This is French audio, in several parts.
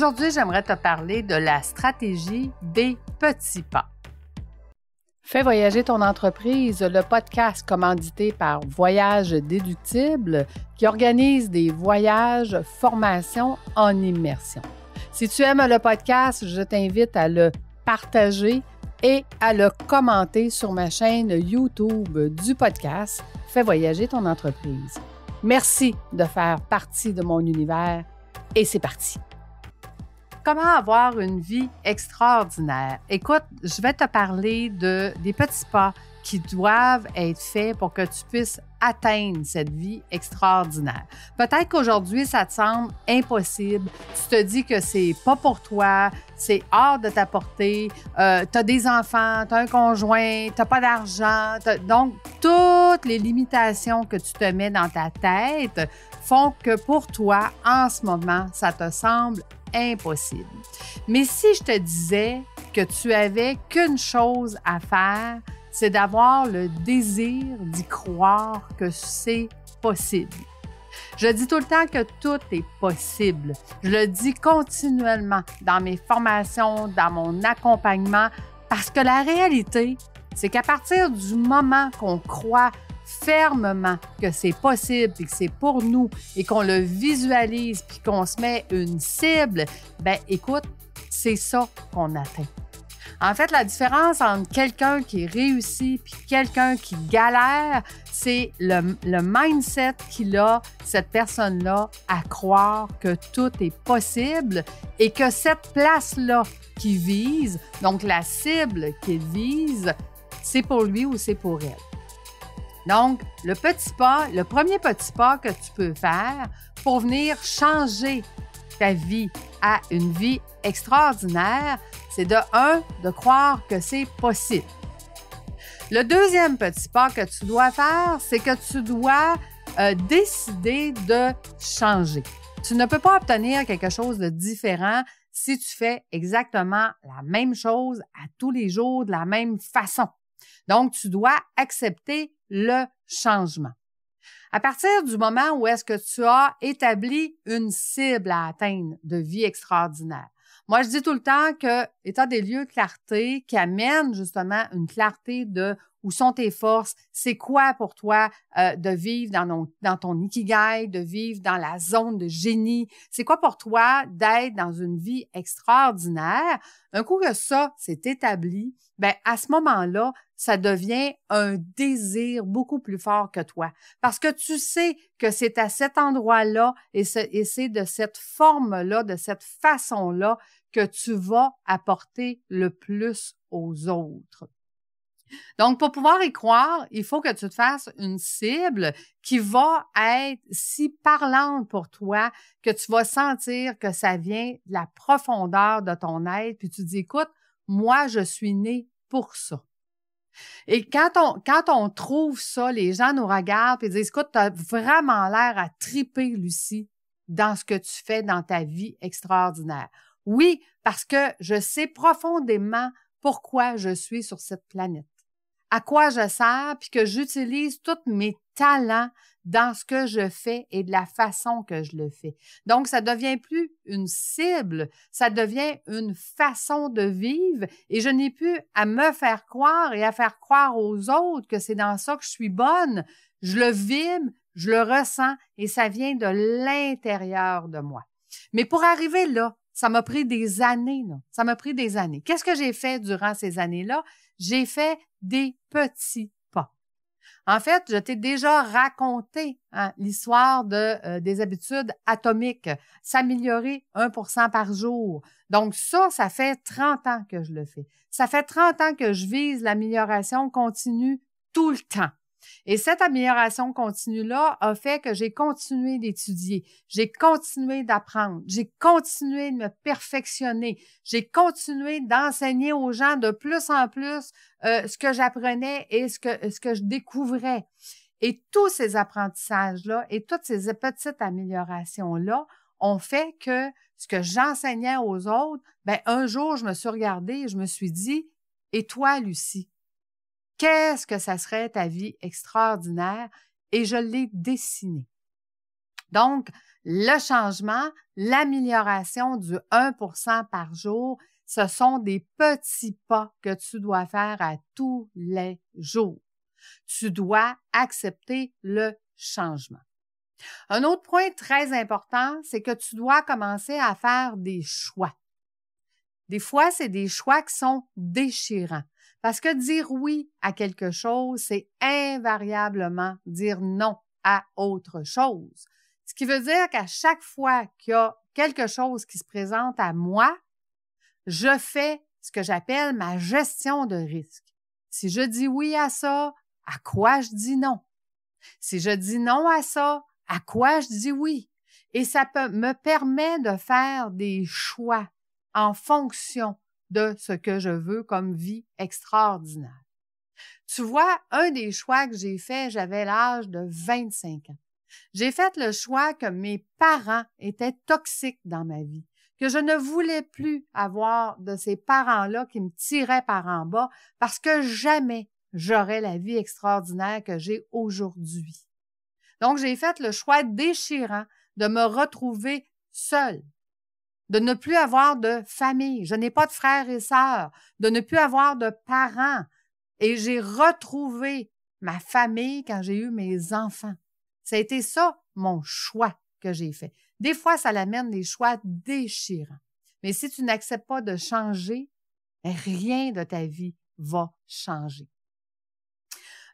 Aujourd'hui, j'aimerais te parler de la stratégie des petits pas. Fais voyager ton entreprise, le podcast commandité par Voyage Déductible qui organise des voyages, formations en immersion. Si tu aimes le podcast, je t'invite à le partager et à le commenter sur ma chaîne YouTube du podcast Fais voyager ton entreprise. Merci de faire partie de mon univers et c'est parti. Comment avoir une vie extraordinaire? Écoute, je vais te parler des petits pas qui doivent être faits pour que tu puisses atteindre cette vie extraordinaire. Peut-être qu'aujourd'hui, ça te semble impossible. Tu te dis que c'est pas pour toi, c'est hors de ta portée. Tu as des enfants, tu as un conjoint, tu n'as pas d'argent. Donc, toutes les limitations que tu te mets dans ta tête font que pour toi, en ce moment, ça te semble impossible. Mais si je te disais que tu avais qu'une chose à faire, c'est d'avoir le désir d'y croire que c'est possible. Je dis tout le temps que tout est possible. Je le dis continuellement dans mes formations, dans mon accompagnement, parce que la réalité, c'est qu'à partir du moment qu'on croit fermement que c'est possible et que c'est pour nous et qu'on le visualise puis qu'on se met une cible, bien, écoute, c'est ça qu'on atteint. En fait, la différence entre quelqu'un qui réussit puis quelqu'un qui galère, c'est le mindset qu'il a, cette personne-là, à croire que tout est possible et que cette place-là qu'il vise, donc la cible qu'il vise, c'est pour lui ou c'est pour elle. Donc, le premier petit pas que tu peux faire pour venir changer ta vie à une vie extraordinaire, c'est de croire que c'est possible. Le deuxième petit pas que tu dois faire, c'est que tu dois décider de changer. Tu ne peux pas obtenir quelque chose de différent si tu fais exactement la même chose à tous les jours de la même façon. Donc, tu dois accepter le changement. À partir du moment où est-ce que tu as établi une cible à atteindre de vie extraordinaire, moi, je dis tout le temps que état des lieux clarté qui amène justement une clarté de où sont tes forces, c'est quoi pour toi de vivre dans ton ikigai, de vivre dans la zone de génie, c'est quoi pour toi d'être dans une vie extraordinaire. Un coup que ça s'est établi, bien, à ce moment-là, ça devient un désir beaucoup plus fort que toi. Parce que tu sais que c'est à cet endroit-là et c'est de cette forme-là, de cette façon-là que tu vas apporter le plus aux autres. Donc, pour pouvoir y croire, il faut que tu te fasses une cible qui va être si parlante pour toi que tu vas sentir que ça vient de la profondeur de ton être, puis tu dis, écoute, moi, je suis né pour ça. Et quand on trouve ça, les gens nous regardent et disent, écoute, tu as vraiment l'air à triper, Lucie, dans ce que tu fais dans ta vie extraordinaire. Oui, parce que je sais profondément pourquoi je suis sur cette planète, à quoi je sers, puis que j'utilise tous mes talents dans ce que je fais et de la façon que je le fais. Donc, ça devient plus une cible, ça devient une façon de vivre et je n'ai plus à me faire croire et à faire croire aux autres que c'est dans ça que je suis bonne. Je le vibre, je le ressens et ça vient de l'intérieur de moi. Mais pour arriver là, ça m'a pris des années, là. Ça m'a pris des années. Qu'est-ce que j'ai fait durant ces années-là? J'ai fait des petits pas. En fait, je t'ai déjà raconté l'histoire des habitudes atomiques, s'améliorer 1% par jour. Donc ça fait 30 ans que je le fais. Ça fait 30 ans que je vise l'amélioration continue tout le temps. Et cette amélioration continue-là a fait que j'ai continué d'étudier, j'ai continué d'apprendre, j'ai continué de me perfectionner, j'ai continué d'enseigner aux gens de plus en plus ce que j'apprenais et ce que je découvrais. Et tous ces apprentissages-là et toutes ces petites améliorations-là ont fait que ce que j'enseignais aux autres, bien, un jour, je me suis regardée et je me suis dit, « Et toi, Lucie? Qu'est-ce que ça serait ta vie extraordinaire? » Et je l'ai dessinée. Donc, le changement, l'amélioration du 1% par jour, ce sont des petits pas que tu dois faire à tous les jours. Tu dois accepter le changement. Un autre point très important, c'est que tu dois commencer à faire des choix. Des fois, c'est des choix qui sont déchirants. Parce que dire oui à quelque chose, c'est invariablement dire non à autre chose. Ce qui veut dire qu'à chaque fois qu'il y a quelque chose qui se présente à moi, je fais ce que j'appelle ma gestion de risque. Si je dis oui à ça, à quoi je dis non? Si je dis non à ça, à quoi je dis oui? Et ça me permet de faire des choix en fonction de ce que je veux comme vie extraordinaire. Tu vois, un des choix que j'ai fait, j'avais l'âge de 25 ans. J'ai fait le choix que mes parents étaient toxiques dans ma vie, que je ne voulais plus avoir de ces parents-là qui me tiraient par en bas parce que jamais j'aurais la vie extraordinaire que j'ai aujourd'hui. Donc, j'ai fait le choix déchirant de me retrouver seule, de ne plus avoir de famille. Je n'ai pas de frères et sœurs, de ne plus avoir de parents. Et j'ai retrouvé ma famille quand j'ai eu mes enfants. Ça a été ça, mon choix que j'ai fait. Des fois, ça l'amène des choix déchirants. Mais si tu n'acceptes pas de changer, rien de ta vie va changer.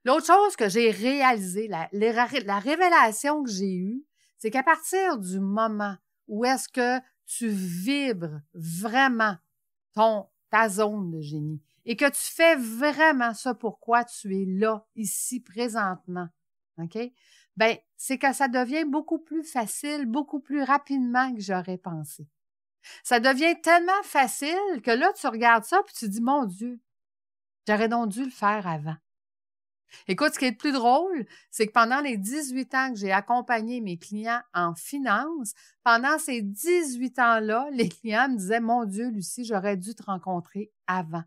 L'autre chose que j'ai réalisée, la révélation que j'ai eue, c'est qu'à partir du moment où est-ce que tu vibres vraiment ta zone de génie et que tu fais vraiment ça pourquoi tu es là, ici, présentement, OK? Ben, c'est que ça devient beaucoup plus facile, beaucoup plus rapidement que j'aurais pensé. Ça devient tellement facile que là, tu regardes ça puis tu dis, mon Dieu, j'aurais donc dû le faire avant. Écoute, ce qui est le plus drôle, c'est que pendant les 18 ans que j'ai accompagné mes clients en finance, pendant ces 18 ans-là, les clients me disaient « Mon Dieu, Lucie, j'aurais dû te rencontrer avant.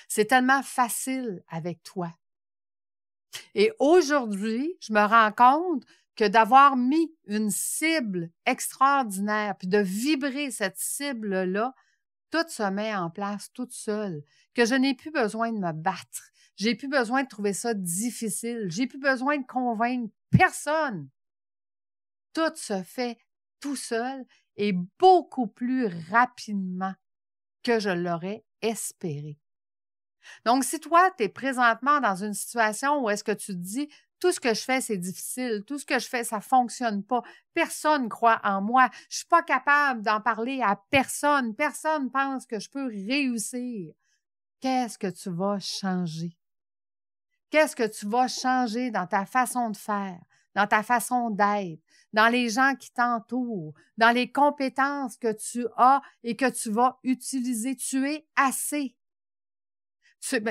C'est tellement facile avec toi. » Et aujourd'hui, je me rends compte que d'avoir mis une cible extraordinaire, puis de vibrer cette cible-là, tout se met en place toute seule, que je n'ai plus besoin de me battre. J'ai plus besoin de trouver ça difficile. J'ai plus besoin de convaincre personne. Tout se fait tout seul et beaucoup plus rapidement que je l'aurais espéré. Donc, si toi, tu es présentement dans une situation où est-ce que tu te dis « Tout ce que je fais, c'est difficile. Tout ce que je fais, ça fonctionne pas. Personne croit en moi. Je suis pas capable d'en parler à personne. Personne pense que je peux réussir. » Qu'est-ce que tu vas changer? Qu'est-ce que tu vas changer dans ta façon de faire, dans ta façon d'être, dans les gens qui t'entourent, dans les compétences que tu as et que tu vas utiliser? Tu es assez.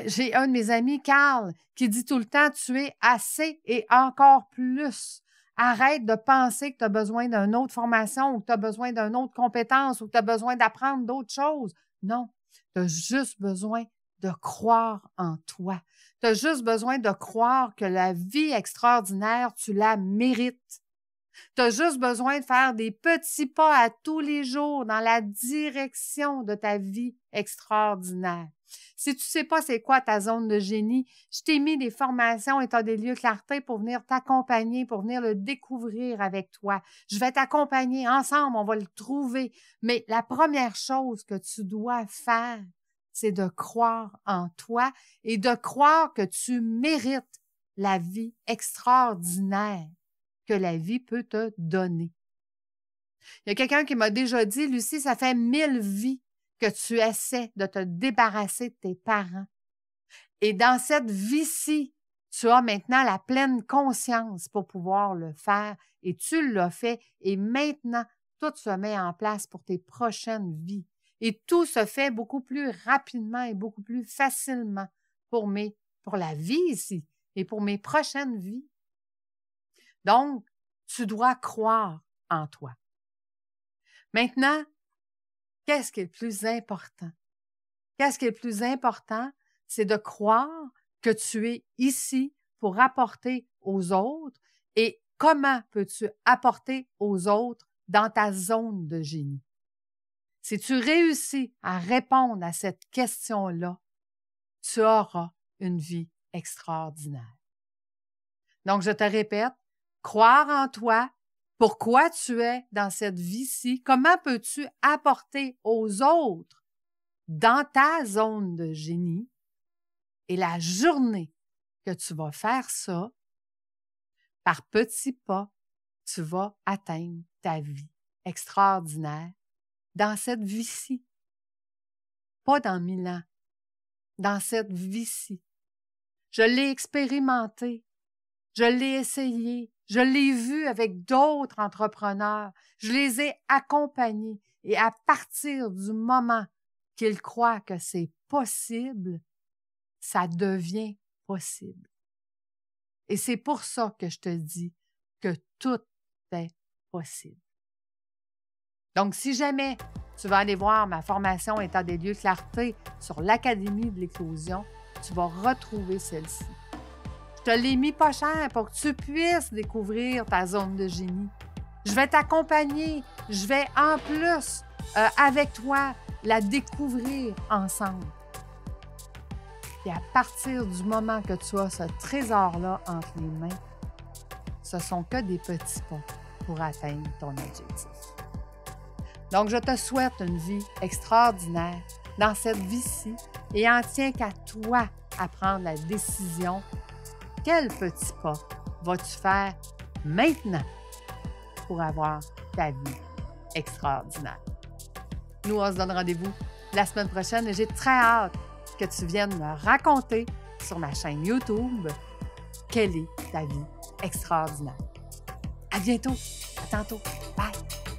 J'ai un de mes amis, Carl, qui dit tout le temps, tu es assez et encore plus. Arrête de penser que tu as besoin d'une autre formation ou que tu as besoin d'une autre compétence ou que tu as besoin d'apprendre d'autres choses. Non, tu as juste besoin de croire en toi. Tu as juste besoin de croire que la vie extraordinaire, tu la mérites. Tu as juste besoin de faire des petits pas à tous les jours dans la direction de ta vie extraordinaire. Si tu ne sais pas c'est quoi ta zone de génie, je t'ai mis des formations état des lieux clarté pour venir t'accompagner, pour venir le découvrir avec toi. Je vais t'accompagner ensemble, on va le trouver. Mais la première chose que tu dois faire, c'est de croire en toi et de croire que tu mérites la vie extraordinaire que la vie peut te donner. Il y a quelqu'un qui m'a déjà dit, Lucie, ça fait 1000 vies que tu essaies de te débarrasser de tes parents. Et dans cette vie-ci, tu as maintenant la pleine conscience pour pouvoir le faire et tu l'as fait et maintenant, tout se met en place pour tes prochaines vies. Et tout se fait beaucoup plus rapidement et beaucoup plus facilement pour la vie ici et pour mes prochaines vies. Donc, tu dois croire en toi. Maintenant, qu'est-ce qui est le plus important? Qu'est-ce qui est le plus important? C'est de croire que tu es ici pour apporter aux autres et comment peux-tu apporter aux autres dans ta zone de génie? Si tu réussis à répondre à cette question-là, tu auras une vie extraordinaire. Donc, je te répète, croire en toi, pourquoi tu es dans cette vie-ci, comment peux-tu apporter aux autres dans ta zone de génie, et la journée que tu vas faire ça, par petits pas, tu vas atteindre ta vie extraordinaire dans cette vie-ci. Pas dans 1000 ans, dans cette vie-ci. Je l'ai expérimenté, je l'ai essayé, je l'ai vu avec d'autres entrepreneurs, je les ai accompagnés et à partir du moment qu'ils croient que c'est possible, ça devient possible. Et c'est pour ça que je te dis que tout est possible. Donc, si jamais tu vas aller voir ma formation État des lieux clarté sur l'Académie de l'éclosion, tu vas retrouver celle-ci. Je te l'ai mis pas cher pour que tu puisses découvrir ta zone de génie. Je vais t'accompagner, je vais en plus, avec toi, la découvrir ensemble. Et à partir du moment que tu as ce trésor-là entre les mains, ce sont que des petits pas pour atteindre ton objectif. Donc, je te souhaite une vie extraordinaire dans cette vie-ci et en tient qu'à toi à prendre la décision. Quel petit pas vas-tu faire maintenant pour avoir ta vie extraordinaire? Nous, on se donne rendez-vous la semaine prochaine et j'ai très hâte que tu viennes me raconter sur ma chaîne YouTube quelle est ta vie extraordinaire. À bientôt, à tantôt, bye!